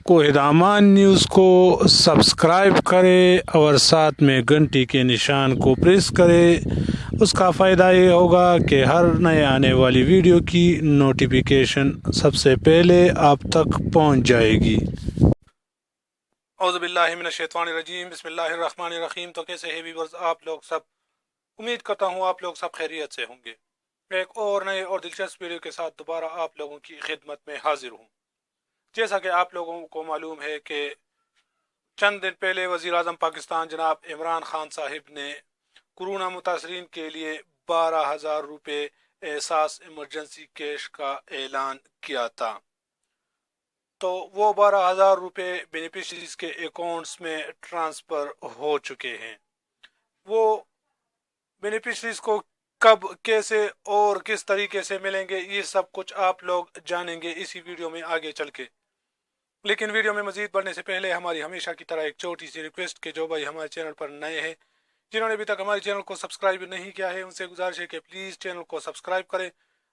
कोहिदामान news को subscribe करें और साथ में घंटी के निशान को प्रेस करें। उसका फ़ायदा ये होगा कि हर नए आने वाली वीडियो की नोटिफिकेशन सबसे पहले आप तक पहुंच जाएगी। औज़ुबिल्लाहि मिनश्शैतानिर्रजीम, बिस्मिल्लाहिर्रहमानिर्रहीम। तो कैसे हैं व्यूअर्स आप लोग सब? उम्मीद करता हूँ आप लोग सब खैरियत से होंगे। मैं एक और नए और दिलचस्प वीडियो के साथ दोबारा आप लोगों की खिदमत में हाजिर हूँ। जैसा कि आप लोगों को मालूम है कि चंद दिन पहले वज़ीर आज़म पाकिस्तान जनाब इमरान खान साहिब ने कोरोना मुतासरीन के लिए 12,000 रुपये एहसास इमरजेंसी कैश का ऐलान किया था। तो वो 12,000 रुपये बेनिफिशरीज के अकाउंट्स में ट्रांसफ़र हो चुके हैं। वो बेनिफिशरीज को कब, कैसे और किस तरीके से मिलेंगे, ये सब कुछ आप लोग जानेंगे इसी वीडियो में आगे चल के। लेकिन वीडियो में मजीद बढ़ने से पहले हमारी हमेशा की तरह एक छोटी सी रिक्वेस्ट कि जो भाई हमारे चैनल पर नए हैं, जिन्होंने अभी तक हमारे चैनल को सब्सक्राइब नहीं किया है, उनसे गुजारिश है कि प्लीज़ चैनल को सब्सक्राइब करें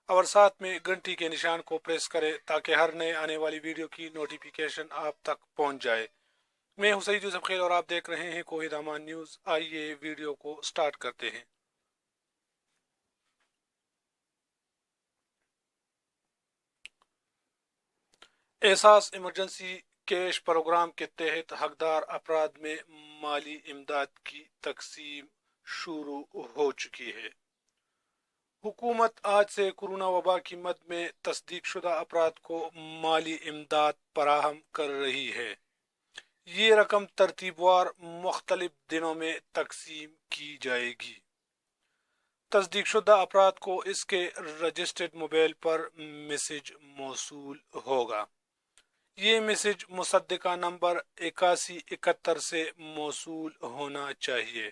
और साथ में घंटी के निशान को प्रेस करें ताकि हर नए आने वाली वीडियो की नोटिफिकेशन आप तक पहुंच जाए। मैं हूं सईद यूसुफ खेल और आप देख रहे हैं कोहिदामान न्यूज़। आइए वीडियो को स्टार्ट करते हैं। एहसास इमरजेंसी कैश प्रोग्राम के तहत हकदार अफराद में माली इमदाद की तकसीम शुरू हो चुकी है। हुकूमत आज से कोरोना वबा की मद में तस्दीक शुदा अफराद को माली इमदाद फराहम कर रही है। ये रकम तरतीबवार मुख्तलिफ दिनों में तकसीम की जाएगी। तस्दीक शुदा अफराद को इसके रजिस्टर्ड मोबाइल पर मैसेज मौसूल होगा। ये मैसेज मुसद्दिका नंबर 8171 से मौसूल होना चाहिए।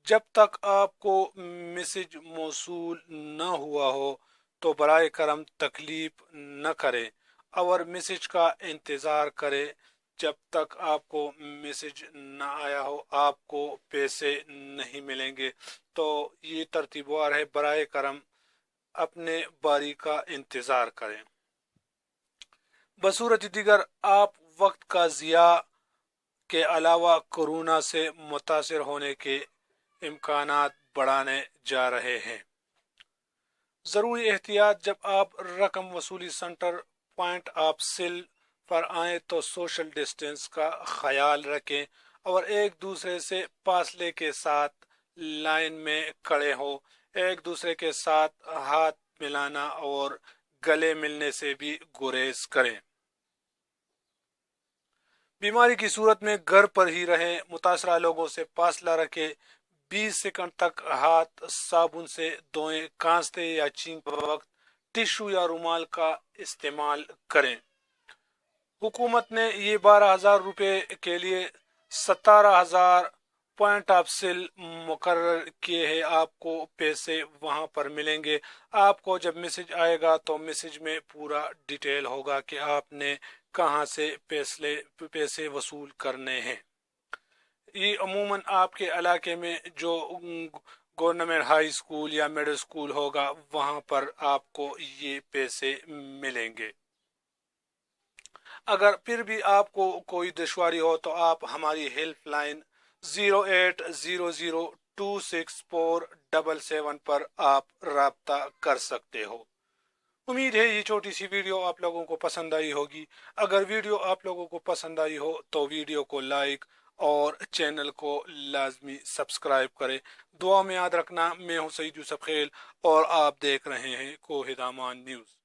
जब तक आपको मैसेज मौसूल न हुआ हो तो बराए करम तकलीफ न करें और मैसेज का इंतज़ार करें। जब तक आपको मैसेज न आया हो आपको पैसे नहीं मिलेंगे। तो ये तरतीबवार है, बराए करम अपने बारी का इंतज़ार करें। बसूरत दीगर आप वक्त का ज़िया के अलावा कोरोना से मुतासिर होने के इम्कानात बढ़ाने जा रहे हैं। ज़रूरी एहतियात: जब आप रकम वसूली सेंटर पॉइंट ऑफ सेल पर आएँ तो सोशल डिस्टेंस का ख्याल रखें और एक दूसरे से फासले के साथ लाइन में खड़े हों। एक दूसरे के साथ हाथ मिलाना और गले मिलने से भी गुरेज करें। बीमारी की सूरत में घर पर ही रहें। मुतासरा लोगों से फासला रखें। 20 सेकंड तक हाथ साबुन से धोएं। खांसते या छींकते वक्त टिश्यू या रुमाल का इस्तेमाल करें। हुकूमत ने ये 12,000 रुपये के लिए 17,000 पॉइंट ऑफ सेल मुकर्रर किए हैं। आपको पैसे वहां पर मिलेंगे। आपको जब मैसेज आएगा तो मैसेज में पूरा डिटेल होगा कि आपने कहां से पैसे वसूल करने हैं। ये अमूमन आपके इलाके में जो गवर्नमेंट हाई स्कूल या मिडिल स्कूल होगा वहां पर आपको ये पैसे मिलेंगे। अगर फिर भी आपको कोई दुश्वारी हो तो आप हमारी हेल्पलाइन 0800264777 पर आप राब्ता कर सकते हो। उम्मीद है ये छोटी सी वीडियो आप लोगों को पसंद आई होगी। अगर वीडियो आप लोगों को पसंद आई हो तो वीडियो को लाइक और चैनल को लाजमी सब्सक्राइब करें। दुआ में याद रखना। मैं हूं सईद यूसुफ खेल और आप देख रहे हैं कोहिदामान न्यूज़।